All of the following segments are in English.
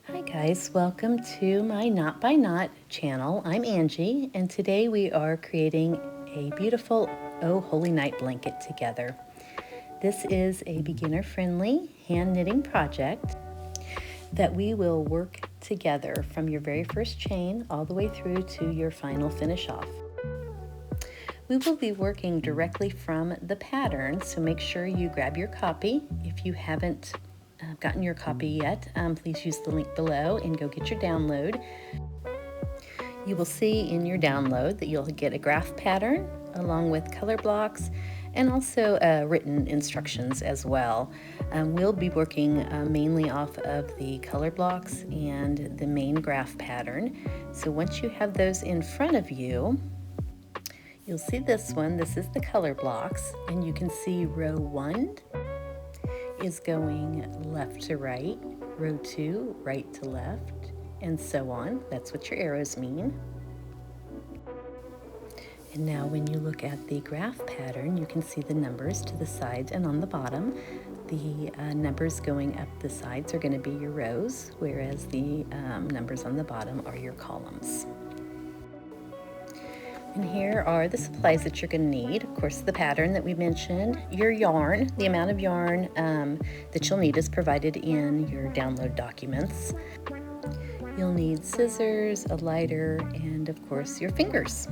Hi guys, welcome to my Knot by Knot channel. I'm Angie, and today we are creating a beautiful Oh Holy Night blanket together. This is a beginner-friendly hand knitting project that we will work together from your very first chain all the way through to your final finish off. We will be working directly from the pattern, so make sure you grab your copy. If you haven't gotten your copy yet, please use the link below and go get your download. You will see in your download that you'll get a graph pattern along with color blocks and also written instructions as well. We'll be working mainly off of the color blocks and the main graph pattern. So once you have those in front of you, you'll see this one. This is the color blocks, and you can see row 1 is going left to right, row 2 right to left, and so on. That's what your arrows mean. And now when you look at the graph pattern, you can see the numbers to the sides and on the bottom. The numbers going up the sides are going to be your rows, whereas the numbers on the bottom are your columns. And here are the supplies that you're going to need. Of course, the pattern that we mentioned, your yarn. The amount of yarn that you'll need is provided in your download documents. You'll need scissors, a lighter, and of course your fingers.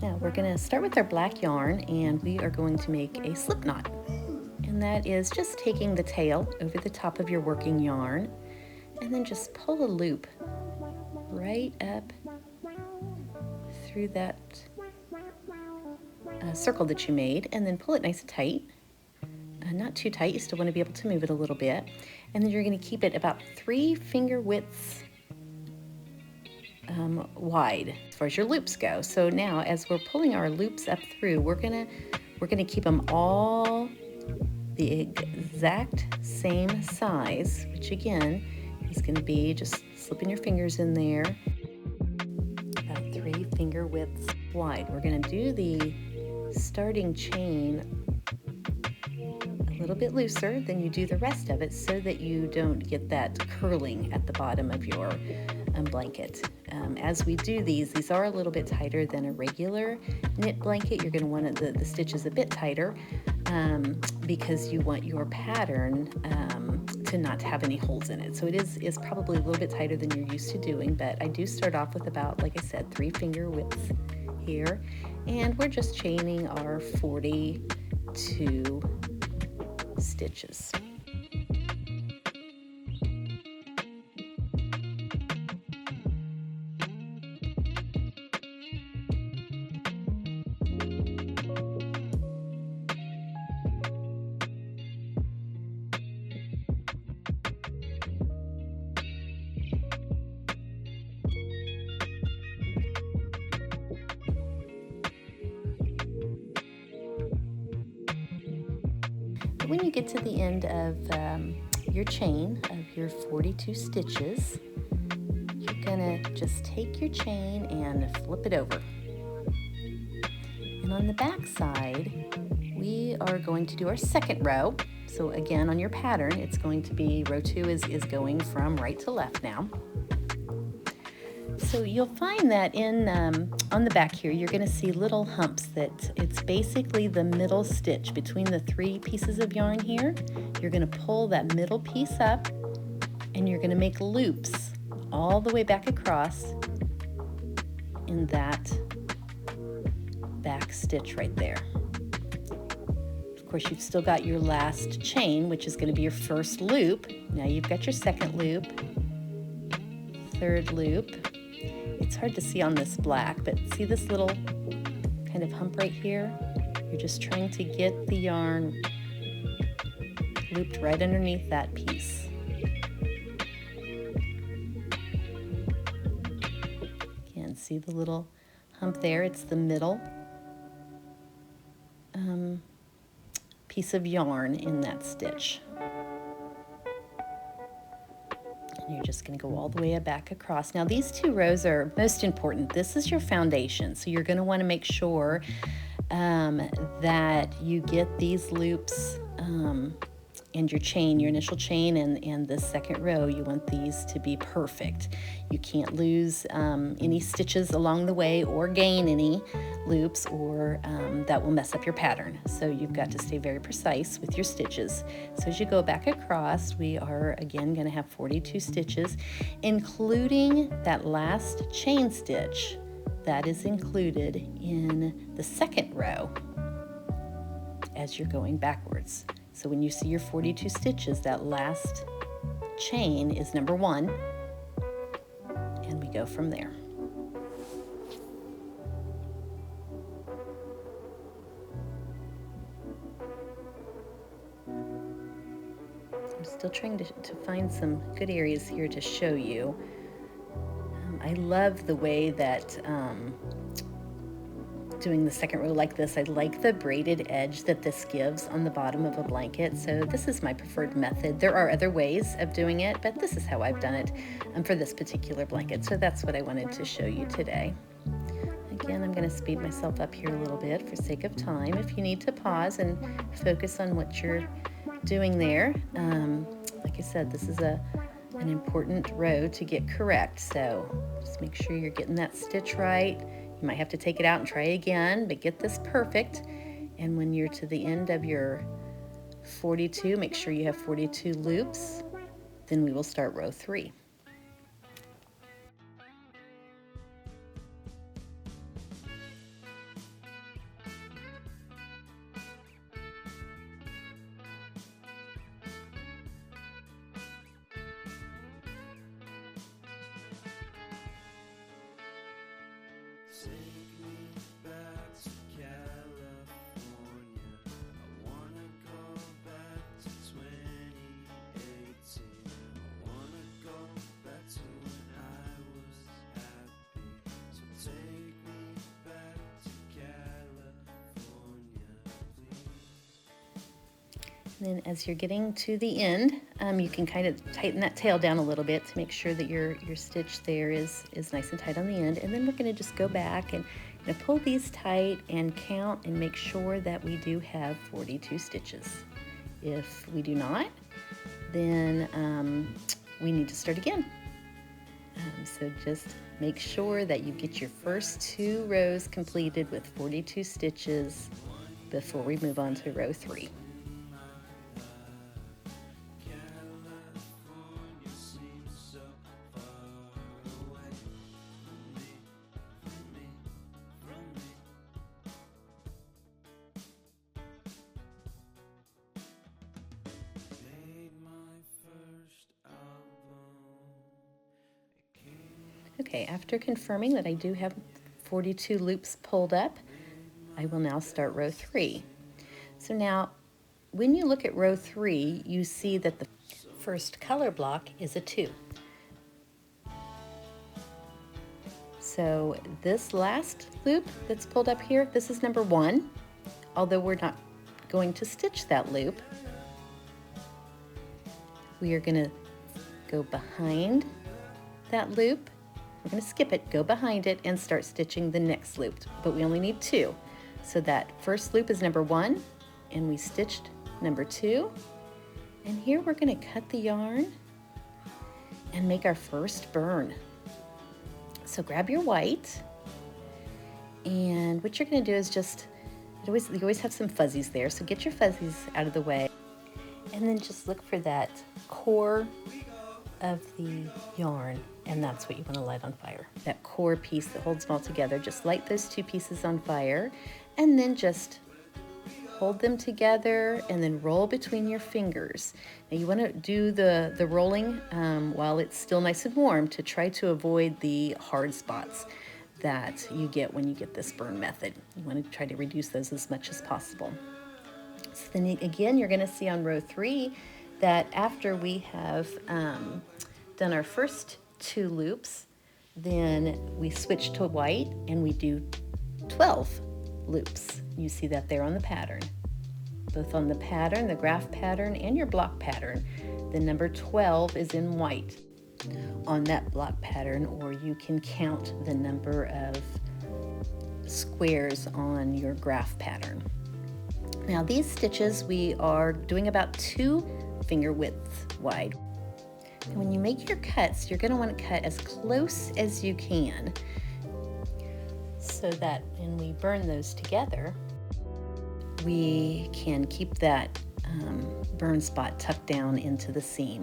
Now we're going to start with our black yarn, and we are going to make a slip knot. And that is just taking the tail over the top of your working yarn and then just pull a loop right up through that circle that you made, and then pull it nice and tight. Not too tight, you still want to be able to move it a little bit. And then you're going to keep it about 3 finger widths wide as far as your loops go. So now as we're pulling our loops up through, we're gonna keep them all the exact same size, which again is going to be just slipping your fingers in there, about 3 finger widths wide. We're going to do the starting chain a little bit looser than you do the rest of it, so that you don't get that curling at the bottom of your blanket. As we do these are a little bit tighter than a regular knit blanket. You're going to want the stitches a bit tighter because you want your pattern to not have any holes in it. So it is probably a little bit tighter than you're used to doing, but I do start off with about, like I said, 3 finger widths here, and we're just chaining our 42 stitches. When you get to the end of your chain of your 42 stitches, you're gonna just take your chain and flip it over. And on the back side, we are going to do our second row. So again, on your pattern, it's going to be row 2 is going from right to left now. So you'll find that on the back here, you're going to see little humps that it's basically the middle stitch between the 3 pieces of yarn here. You're going to pull that middle piece up, and you're going to make loops all the way back across in that back stitch right there. Of course, you've still got your last chain, which is going to be your first loop. Now you've got your second loop, third loop. It's hard to see on this black, but see this little kind of hump right here? You're just trying to get the yarn looped right underneath that piece. Again, see the little hump there? It's the middle piece of yarn in that stitch. You're just going to go all the way back across. Now these 2 rows are most important. This is your foundation, so you're going to want to make sure that you get these loops and your chain, your initial chain and the second row, you want these to be perfect. You can't lose any stitches along the way or gain any loops, or that will mess up your pattern. So you've got to stay very precise with your stitches. So as you go back across, we are again going to have 42 stitches, including that last chain stitch that is included in the second row as you're going backwards. So when you see your 42 stitches, that last chain is number 1, and we go from there. I'm still trying to find some good areas here to show you. I love the way that doing the second row like this, I like the braided edge that this gives on the bottom of a blanket. So this is my preferred method. There are other ways of doing it, but this is how I've done it for this particular blanket. So that's what I wanted to show you today. Again, I'm going to speed myself up here a little bit for sake of time. If you need to pause and focus on what you're doing there, like I said, this is an important row to get correct. So just make sure you're getting that stitch right. You might have to take it out and try again, but get this perfect. And when you're to the end of your 42, make sure you have 42 loops. Then we will start row 3. Take me back to California. I wanna go back to 2018. I wanna go back to when I was happy. So take me back to California, please. And then as you're getting to the end, you can kind of tighten that tail down a little bit to make sure that your stitch there is nice and tight on the end. And then we're going to just go back and pull these tight and count and make sure that we do have 42 stitches. If we do not, then we need to start again. So just make sure that you get your first 2 rows completed with 42 stitches before we move on to row 3. Okay, after confirming that I do have 42 loops pulled up, I will now start row 3. So now, when you look at row 3, you see that the first color block is a 2. So this last loop that's pulled up here, this is number 1, although we're not going to stitch that loop. We are going to go behind that loop. We're going to skip it, go behind it, and start stitching the next loop. But we only need 2. So that first loop is number 1, and we stitched number 2. And here we're going to cut the yarn and make our first burn. So grab your white, and what you're going to do is just, you always have some fuzzies there, so get your fuzzies out of the way. And then just look for that core of the yarn, and that's what you want to light on fire. That core piece that holds them all together, just light those 2 pieces on fire, and then just hold them together and then roll between your fingers. Now you want to do the rolling while it's still nice and warm to try to avoid the hard spots that you get when you get this burn method. You want to try to reduce those as much as possible. So then again, you're going to see on row 3 that after we have done our first 2 loops, then we switch to white and we do 12 loops. You see that there on the pattern. Both on the pattern, the graph pattern, and your block pattern, the number 12 is in white on that block pattern, or you can count the number of squares on your graph pattern. Now these stitches, we are doing about 2 finger width wide. And when you make your cuts, you're going to want to cut as close as you can so that when we burn those together, we can keep that burn spot tucked down into the seam.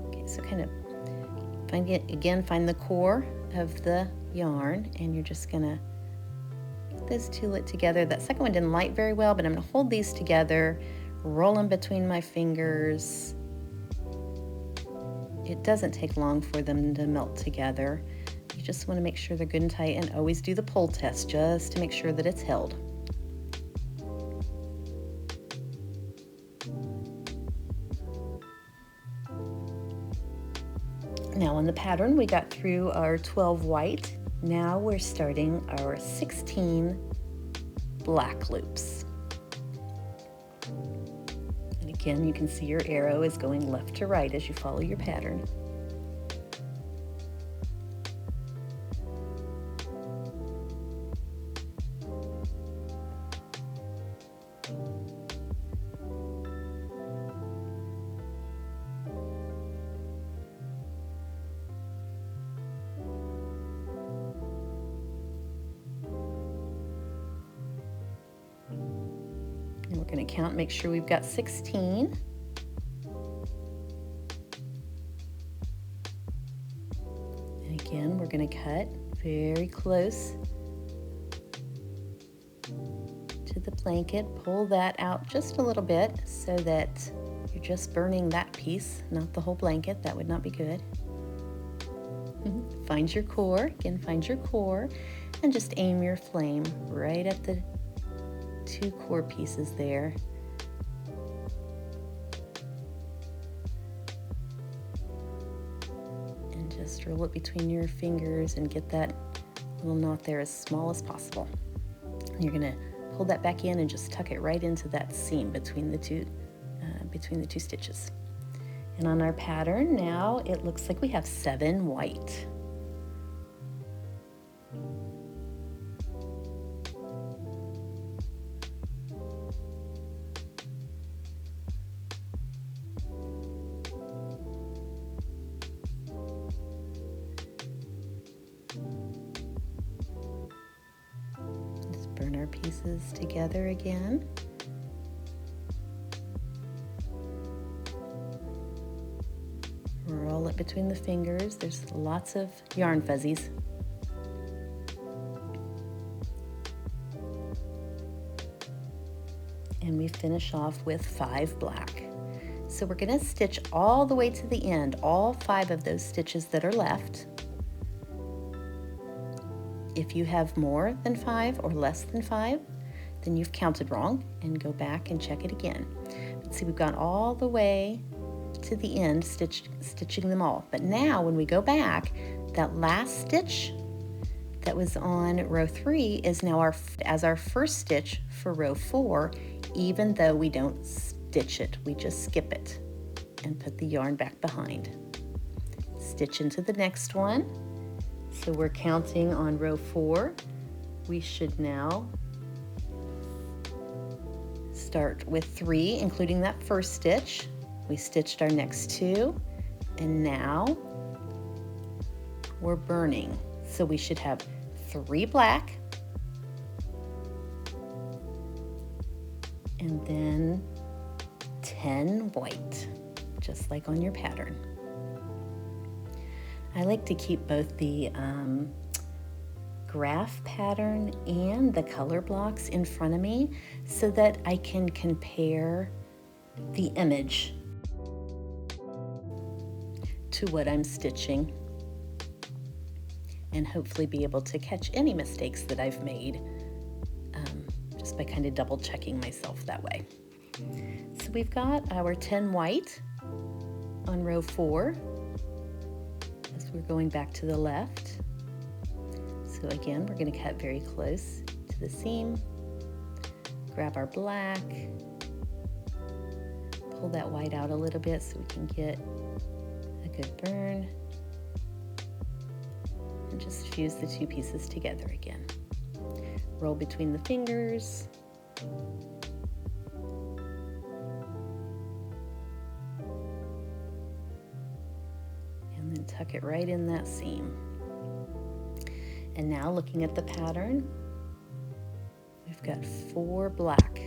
Okay, so kind of find the core of the yarn, and you're just gonna get those two lit together. That second one didn't light very well, but I'm gonna hold these together, roll them between my fingers. It doesn't take long for them to melt together. You just want to make sure they're good and tight, and always do the pull test just to make sure that it's held. Now on the pattern, we got through our 12 white. Now we're starting our 16 black loops. And again, you can see your arrow is going left to right as you follow your pattern. And we're going to count, make sure we've got 16. And again, we're going to cut very close to the blanket. Pull that out just a little bit so that you're just burning that piece, not the whole blanket. That would not be good. Find your core. Again, find your core and just aim your flame right at the two core pieces there. And just roll it between your fingers and get that little knot there as small as possible. And you're going to pull that back in and just tuck it right into that seam between the two stitches. And on our pattern now, it looks like we have 7 white. Burn our pieces together again. Roll it between the fingers. There's lots of yarn fuzzies. And we finish off with 5 black. So we're going to stitch all the way to the end, all 5 of those stitches that are left. If you have more than 5 or less than 5, then you've counted wrong, and go back and check it again. But see, we've gone all the way to the end, stitching them all. But now when we go back, that last stitch that was on row 3 is now our first stitch for row 4, even though we don't stitch it. We just skip it and put the yarn back behind. Stitch into the next one. So we're counting on row 4. We should now start with 3, including that first stitch. We stitched our next 2, and now we're burning. So we should have 3 black, and then 10 white, just like on your pattern. I like to keep both the graph pattern and the color blocks in front of me so that I can compare the image to what I'm stitching and hopefully be able to catch any mistakes that I've made just by kind of double checking myself that way. So we've got our 10 white on row 4. We're going back to the left. So again, we're going to cut very close to the seam, grab our black, pull that white out a little bit so we can get a good burn, and just fuse the 2 pieces together again. Roll between the fingers. tuck it right in that seam. And now looking at the pattern, we've got 4 black.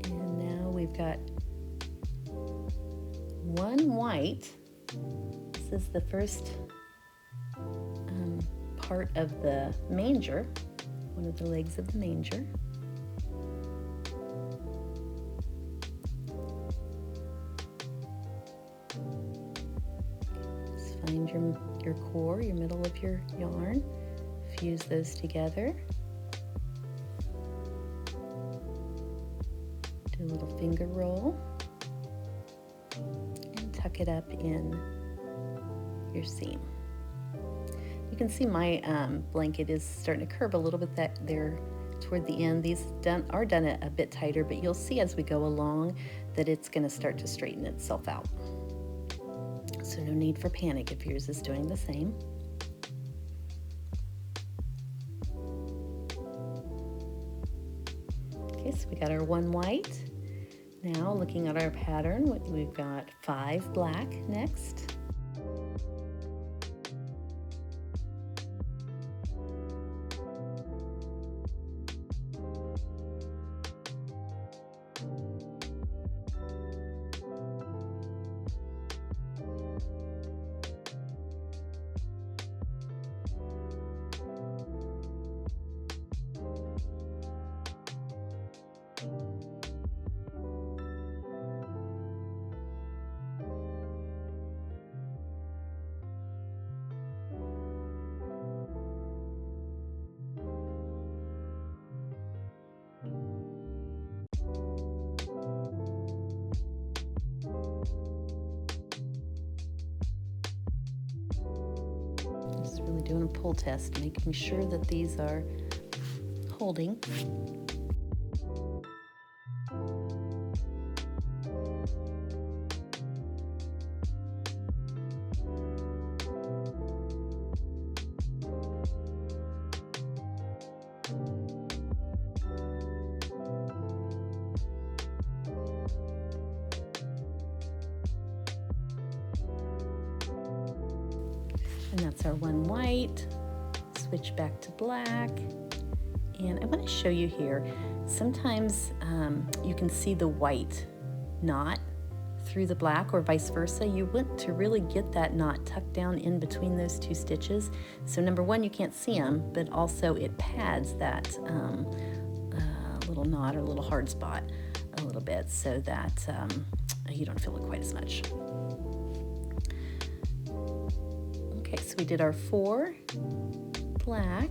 And now we've got 1 white. This is the first part of the manger, one of the legs of the manger. Just find your core, your middle of your yarn, fuse those together. Do a little finger roll and tuck it up in your seam. You can see my blanket is starting to curve a little bit there toward the end. These are done a bit tighter, but you'll see as we go along that it's going to start to straighten itself out. So no need for panic if yours is doing the same. Okay, so we got our 1 white. Now looking at our pattern, we've got 5 black next. Really doing a pull test, making sure that these are holding. And that's our 1 white. Switch back to black. And I want to show you here, sometimes you can see the white knot through the black or vice versa. You want to really get that knot tucked down in between those 2 stitches. So number 1, you can't see them, but also it pads that little knot or little hard spot a little bit so that you don't feel it quite as much. Okay, so we did our 4 black.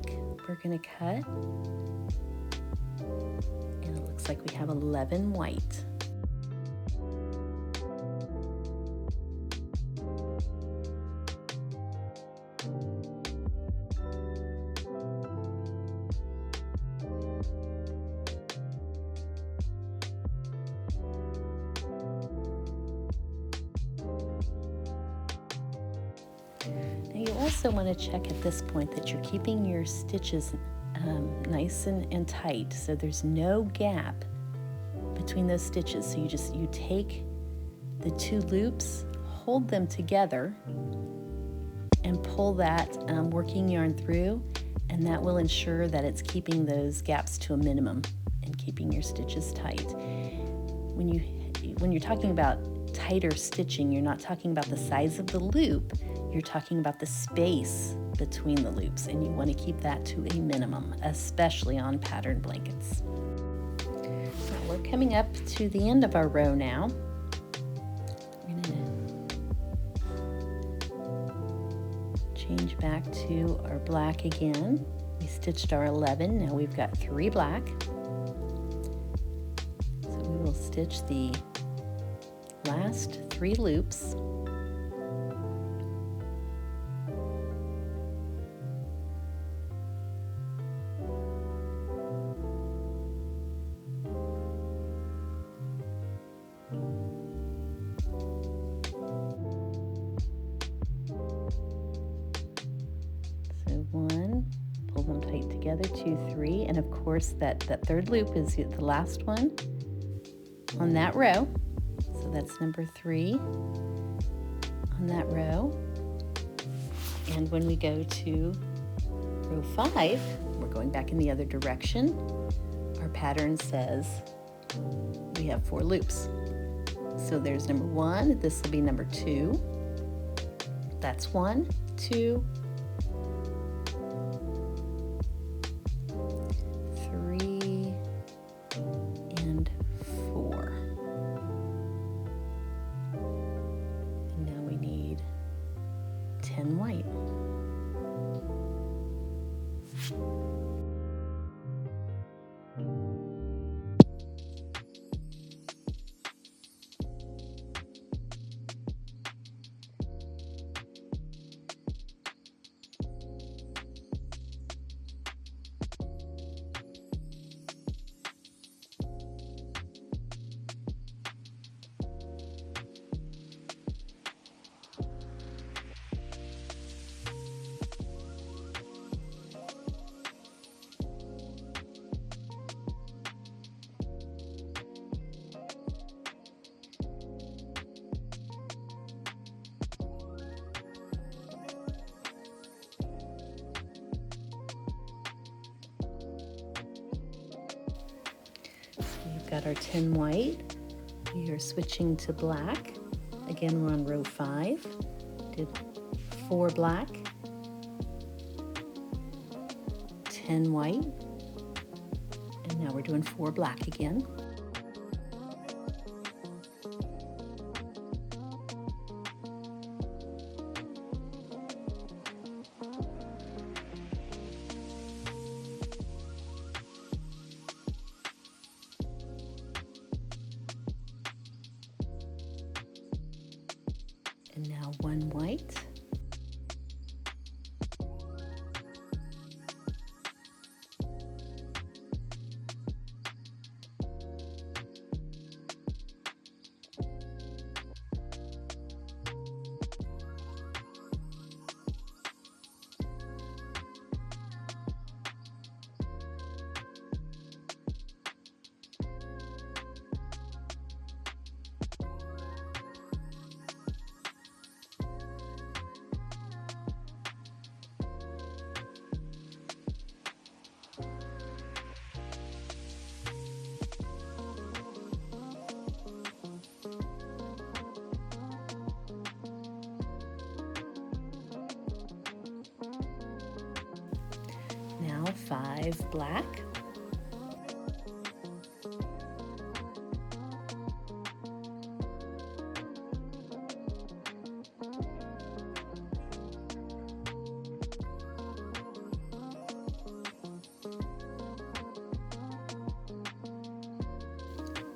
We're going to cut, and it looks like we have 11 white. Now you also want to check at this point that you're keeping your stitches nice and tight, so there's no gap between those stitches. So you take the 2 loops, hold them together, and pull that working yarn through, and that will ensure that it's keeping those gaps to a minimum and keeping your stitches tight. When you're talking about tighter stitching, you're not talking about the size of the loop, you're talking about the space between the loops, and you want to keep that to a minimum, especially on pattern blankets. Now we're coming up to the end of our row now. We're going to change back to our black again. We stitched our 11, now we've got 3 black. So we will stitch the last 3 loops. So 1, pull them tight together, 2, 3, and of course that 3rd loop is the last one. on that row. So that's number 3 on that row. And when we go to row 5, we're going back in the other direction. Our pattern says we have 4 loops. So there's number 1, this will be number 2. That's 1, 2, 3, and 4. And now we need 10 white. Got our 10 white. We are switching to black. Again, we're on row 5. Did 4 black, 10 white, and now we're doing 4 black again. And now 1 white. Now 5 black.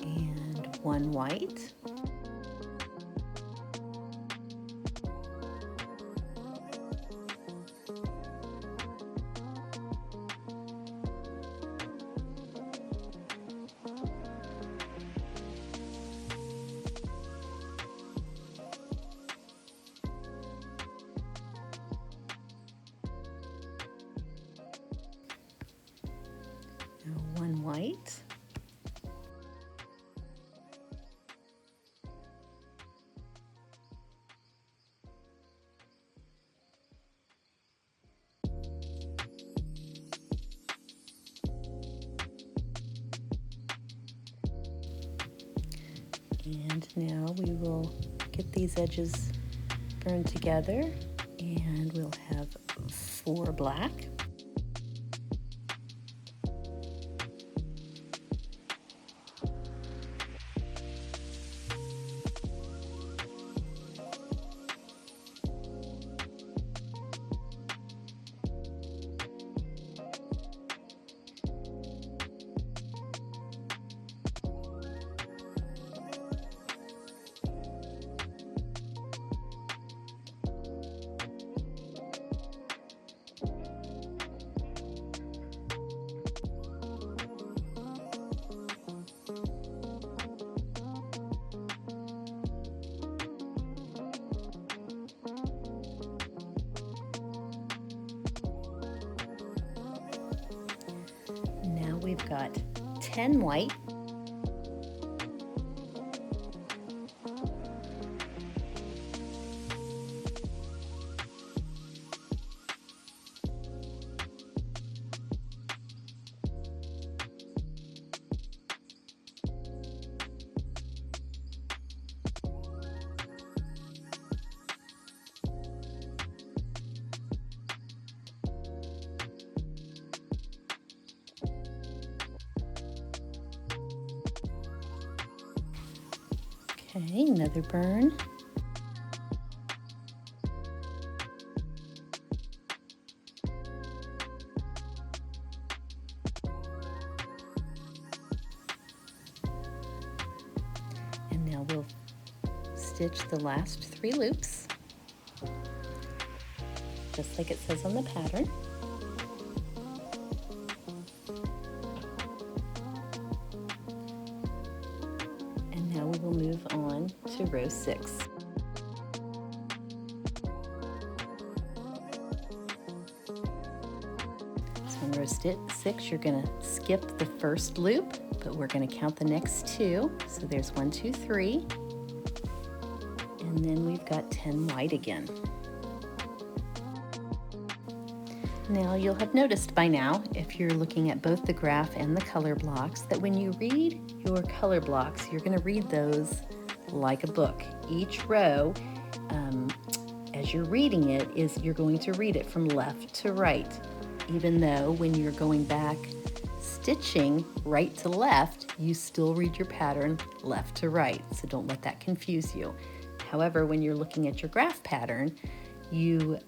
And 1 white. Now 1 white. And now we will get these edges burned together, and we'll have 4 black. We've got 10 white, Okay, another burn. And now we'll stitch the last 3 loops, just like it says on the pattern. And now we will move on to row 6. So in row 6, you're going to skip the first loop, but we're going to count the next 2. So there's 1, 2, 3. And then we've got 10 wide again. Now you'll have noticed by now, if you're looking at both the graph and the color blocks, that when you read your color blocks, you're going to read those like a book. Each row, as you're reading it, you're going to read it from left to right, even though when you're going back stitching right to left, you still read your pattern left to right, so don't let that confuse you. However, when you're looking at your graph pattern, you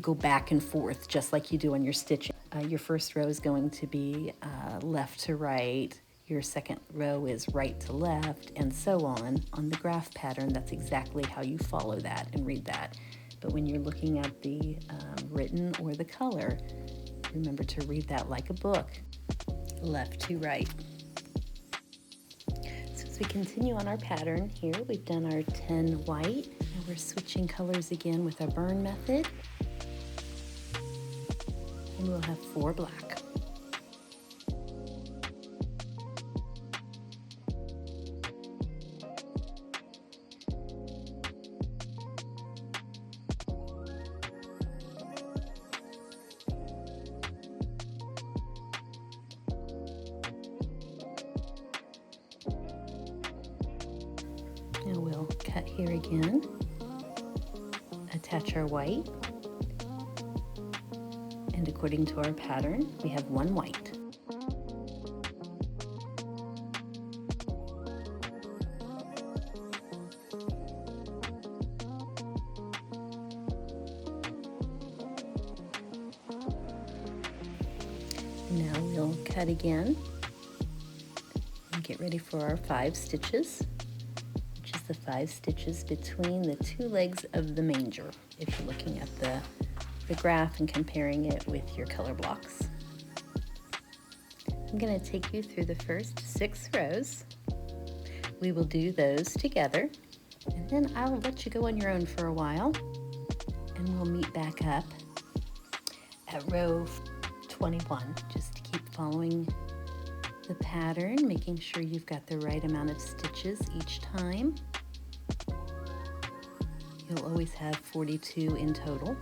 go back and forth just like you do on your stitching. Your first row is going to be left to right, your second row is right to left, and so on. On the graph pattern, that's exactly how you follow that and read that. But when you're looking at the written or the color, remember to read that like a book, left to right. So as we continue on our pattern here, we've done our 10 white, and we're switching colors again with our burn method. And we'll have 4 black. Now we'll cut here again, attach our white, and according to our pattern, we have 1 white. Now we'll cut again and get ready for our 5 stitches, which is the 5 stitches between the 2 legs of the manger, if you're looking at the graph and comparing it with your color blocks. I'm going to take you through the first 6 rows. We will do those together, and then I'll let you go on your own for a while, and we'll meet back up at row 21. Just keep following the pattern, making sure you've got the right amount of stitches each time. You'll always have 42 in total.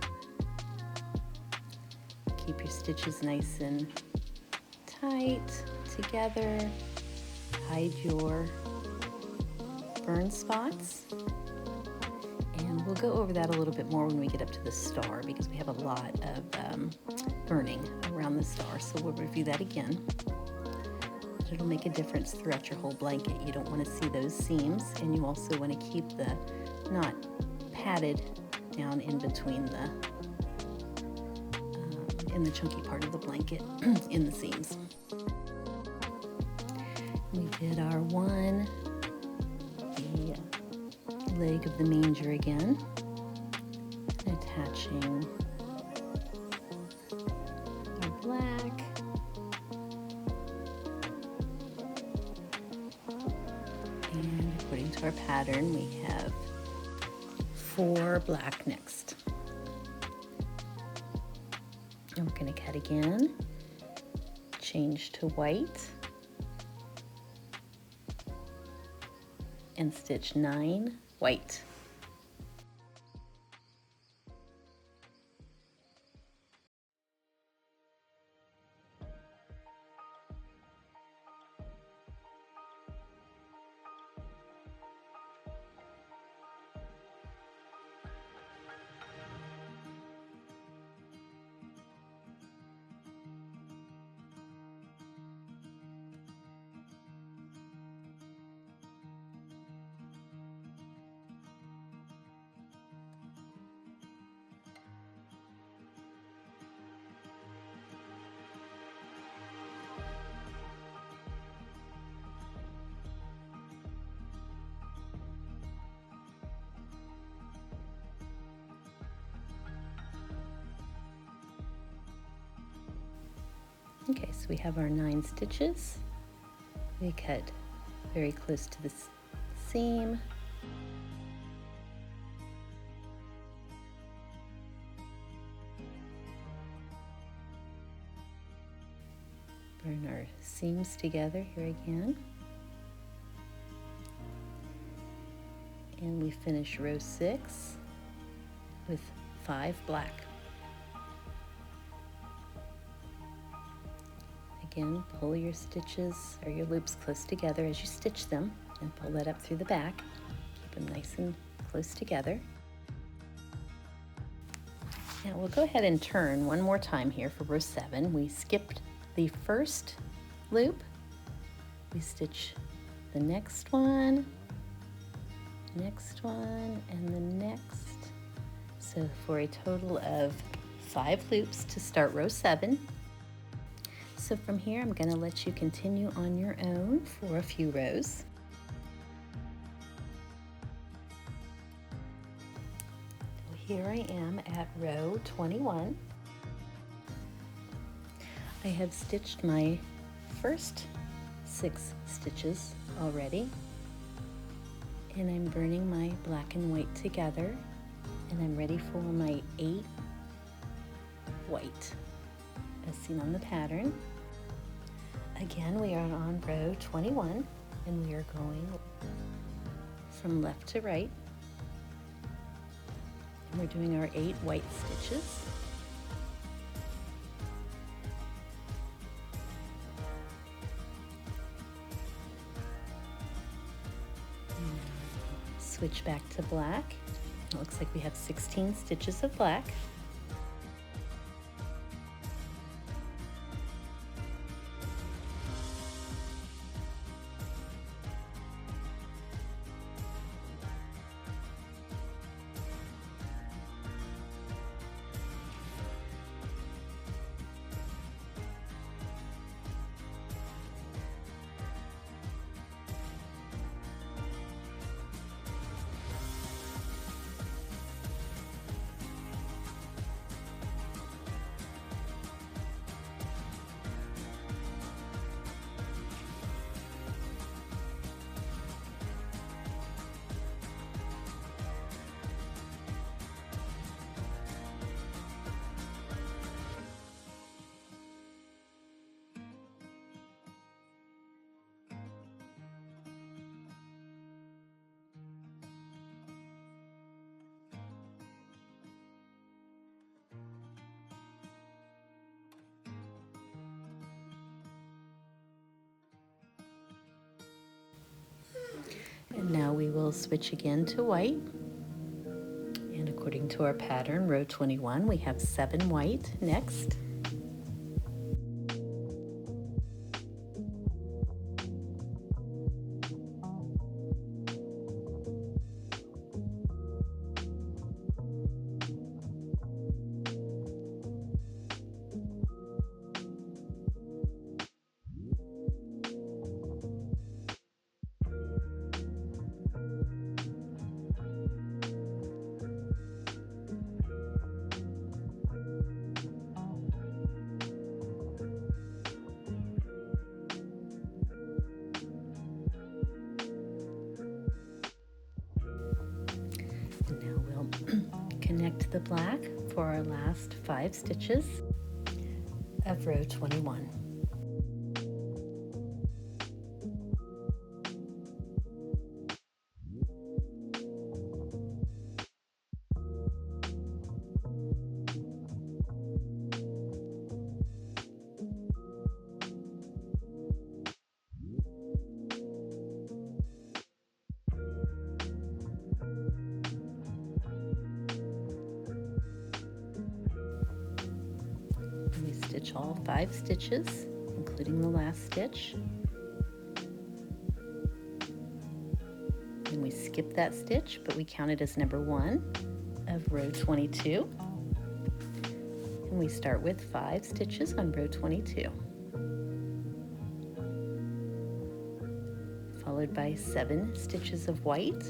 Keep your stitches nice and tight together. Hide your burn spots. And we'll go over that a little bit more when we get up to the star, because we have a lot of burning around the star, so we'll review that again. But it'll make a difference throughout your whole blanket. You don't want to see those seams, and you also want to keep the knot padded down in between in the chunky part of the blanket in the seams. We did our 1, the leg of the manger again, attaching our black, and according to our pattern we have 4 black next. And we're going to cut again, change to white, and stitch 9 white. we have our 9 stitches. We cut very close to the seam. Burn our seams together here again. And we finish row 6 with 5 black. Again, pull your stitches or your loops close together as you stitch them and pull that up through the back. Keep them nice and close together. Now we'll go ahead and turn one more time here for row 7. We skipped the first loop. We stitch the next one, and the next. So for a total of 5 loops to start row 7. So from here, I'm going to let you continue on your own for a few rows. So here I am at row 21. I have stitched my first 6 stitches already, and I'm burning my black and white together, and I'm ready for my 8 white as seen on the pattern. Again, we are on row 21, and we are going from left to right, and we're doing our 8 white stitches. Switch back to black. It looks like we have 16 stitches of black. And now we will switch again to white. And according to our pattern, row 21, we have 7 white next. And now we'll connect the black for our last 5 stitches of row 21. And we stitch all 5 stitches, including the last stitch. And we skip that stitch, but we count it as number 1 of row 22. And we start with 5 stitches on row 22, followed by 7 stitches of white,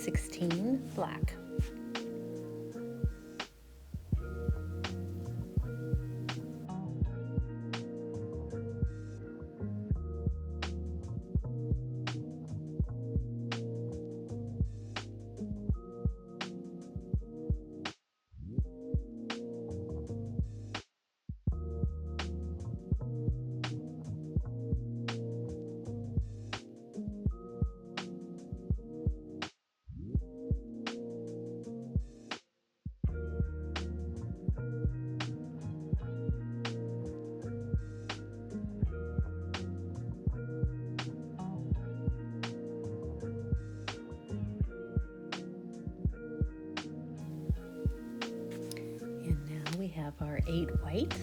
16 black. And now we have our 8 white.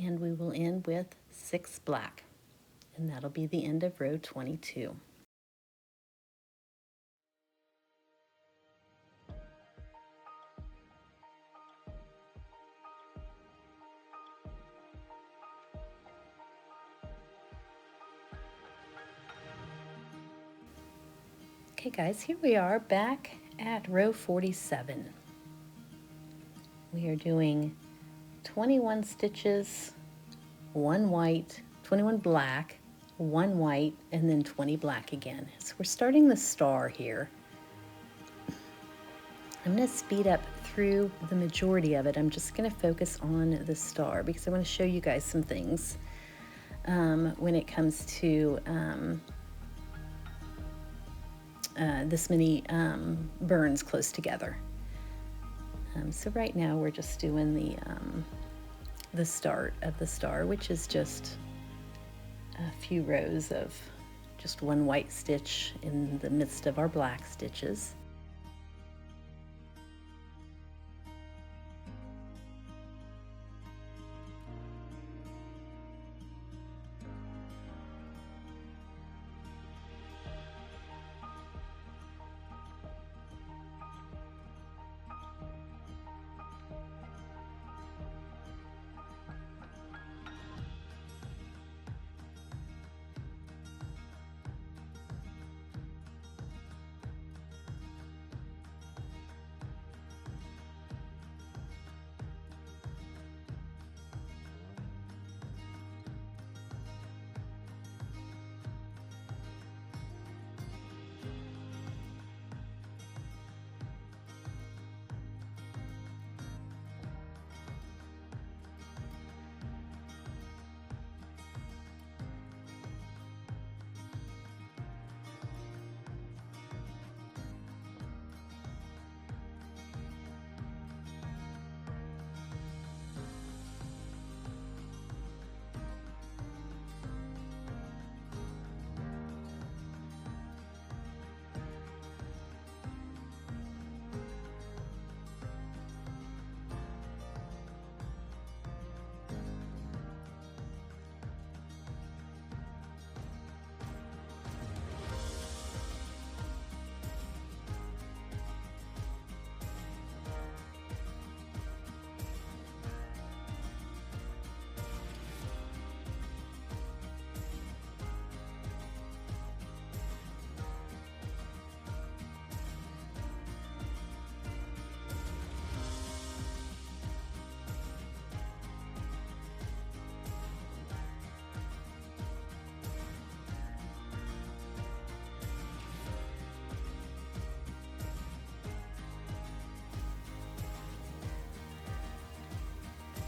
And we will end with 6 black, and that'll be the end of row 22. Okay guys, here we are back at row 47. We are doing 21 stitches, 1 white, 21 black, 1 white, and then 20 black again. So we're starting the star here. I'm going to speed up through the majority of it. I'm just going to focus on the star because I want to show you guys some things when it comes to this many burns close together. So right now we're just doing the start of the star, which is just a few rows of just 1 white stitch in the midst of our black stitches.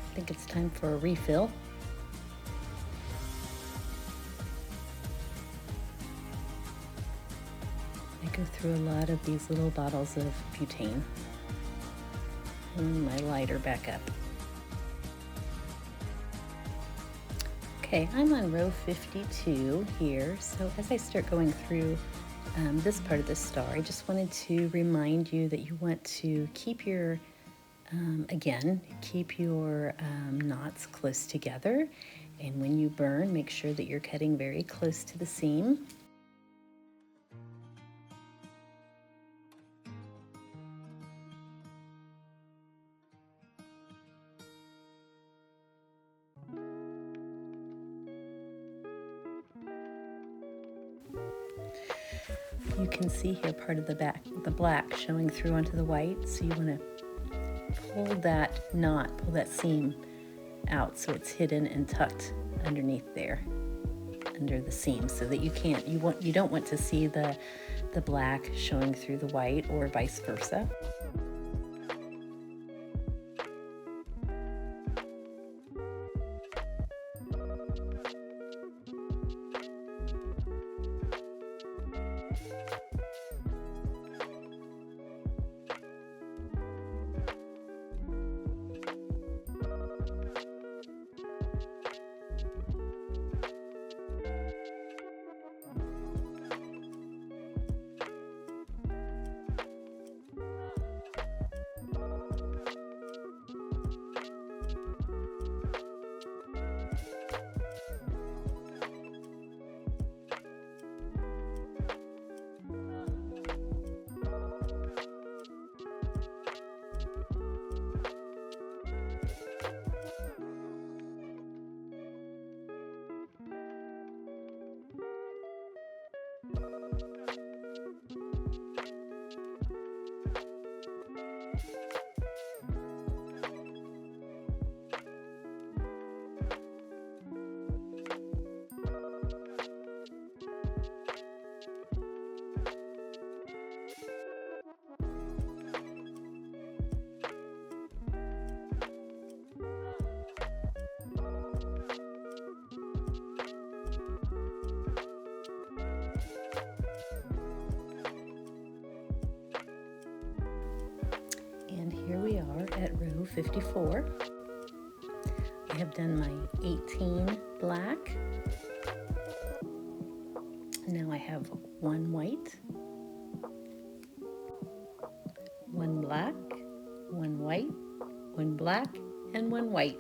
I think it's time for a refill. I go through a lot of these little bottles of butane. And my lighter back up. Okay, I'm on row 52 here, so as I start going through this part of the star, I just wanted to remind you that you want to keep your Again, keep your knots close together, and when you burn, make sure that you're cutting very close to the seam. You can see here part of the black showing through onto the white, so you want to pull that seam out so it's hidden and tucked underneath there, under the seam, so that you don't want to see the black showing through the white, or vice versa. And here we are at row 54. I have done my 18 black. Now I have one white, one black, one white, one black, and one white.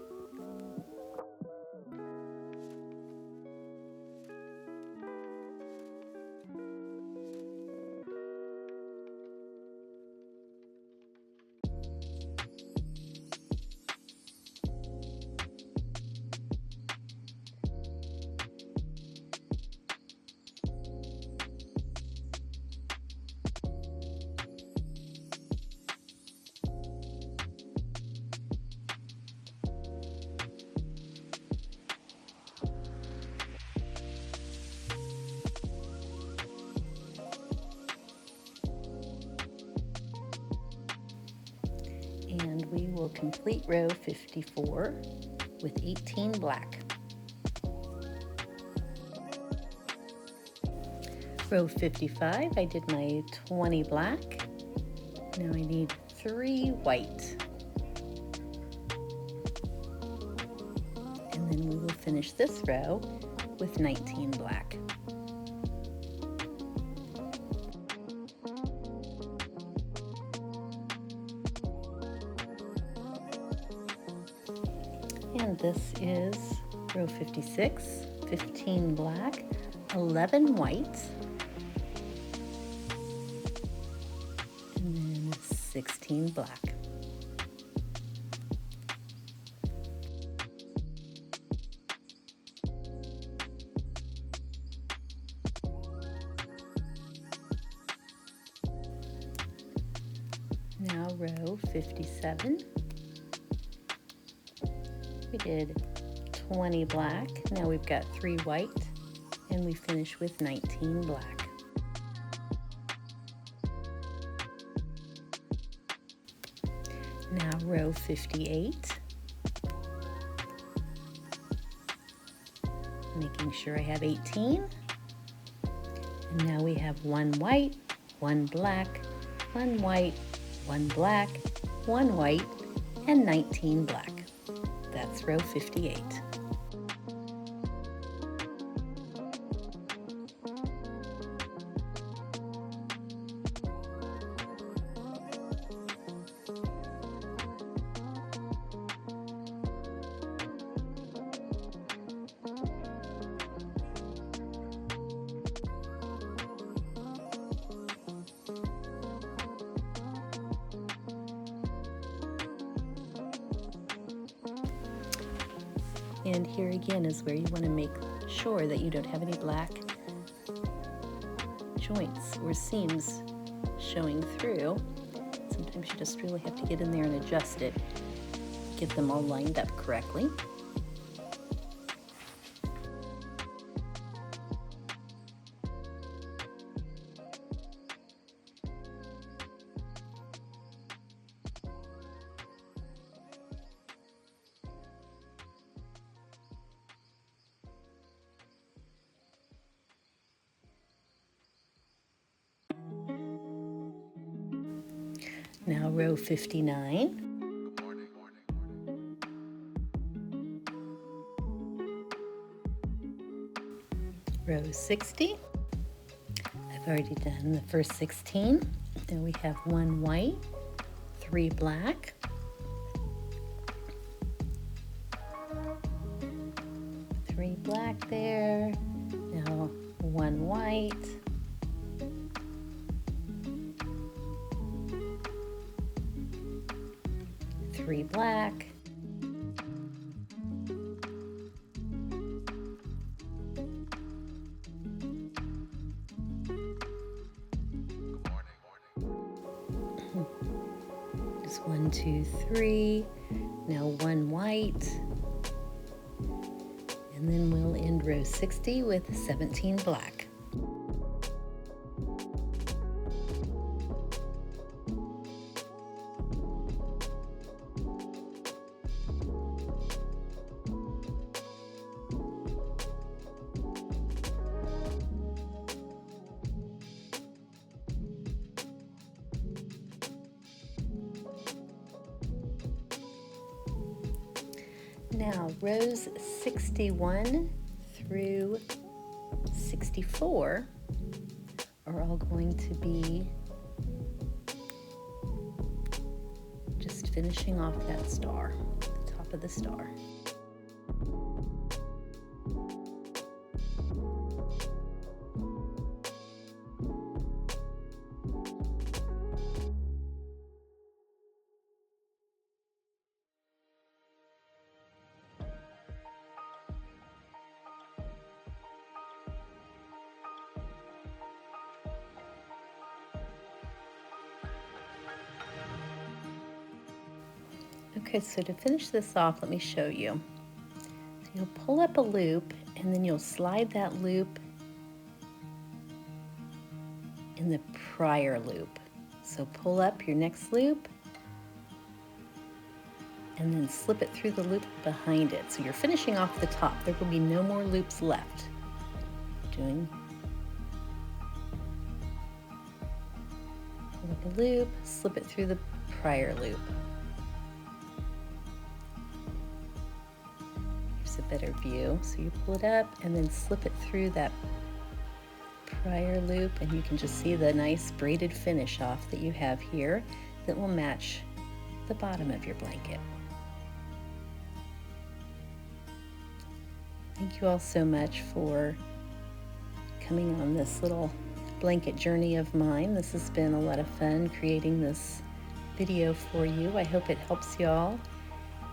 And we will complete row 54 with 18 black. Row 55, I did my 20 black. Now I need 3 white. And then we will finish this row with 19 black. And this is row 56, 15 black, 11 white, and then 16 black. Now row 57. We did 20 black, now we've got 3 white, and we finish with 19 black. Now row 58. Making sure I have 18. And now we have 1 white, 1 black, 1 white, 1 black, 1 white, and 19 black. That's row 58. And here again is where you want to make sure that you don't have any black joints or seams showing through. Sometimes you just really have to get in there and adjust it, get them all lined up correctly. Now row 59. Row 60. I've already done the first 16. Then we have 1 white, 3 black, 3 black there. Now 1 white, 3 black, 1, 2, 3. Now 1 white, and then we'll end row 60 with 17 black. Now, rows 61 through 64 are all going to be just finishing off that star, the top of the star. Okay, so to finish this off, let me show you. So you'll pull up a loop and then you'll slide that loop in the prior loop. So pull up your next loop and then slip it through the loop behind it. So you're finishing off the top. There will be no more loops left. Pull up a loop, slip it through the prior loop. A better view. So you pull it up and then slip it through that prior loop, and you can just see the nice braided finish off that you have here that will match the bottom of your blanket. Thank you all so much for coming on this little blanket journey of mine. This has been a lot of fun creating this video for you. I hope it helps y'all.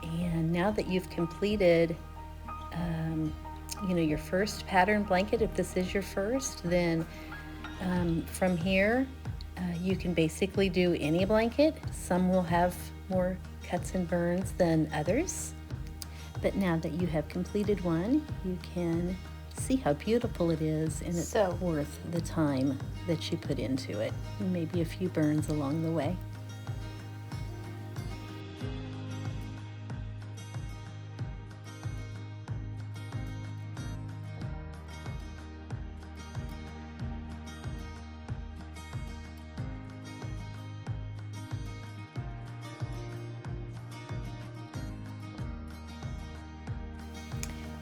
And now that you've completed your first pattern blanket, if this is your first, then from here you can basically do any blanket. Some will have more cuts and burns than others, but now that you have completed one, you can see how beautiful it is, and it's worth the time that you put into it, and maybe a few burns along the way.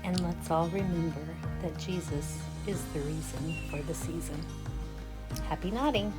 And let's all remember that Jesus is the reason for the season. Happy knotting!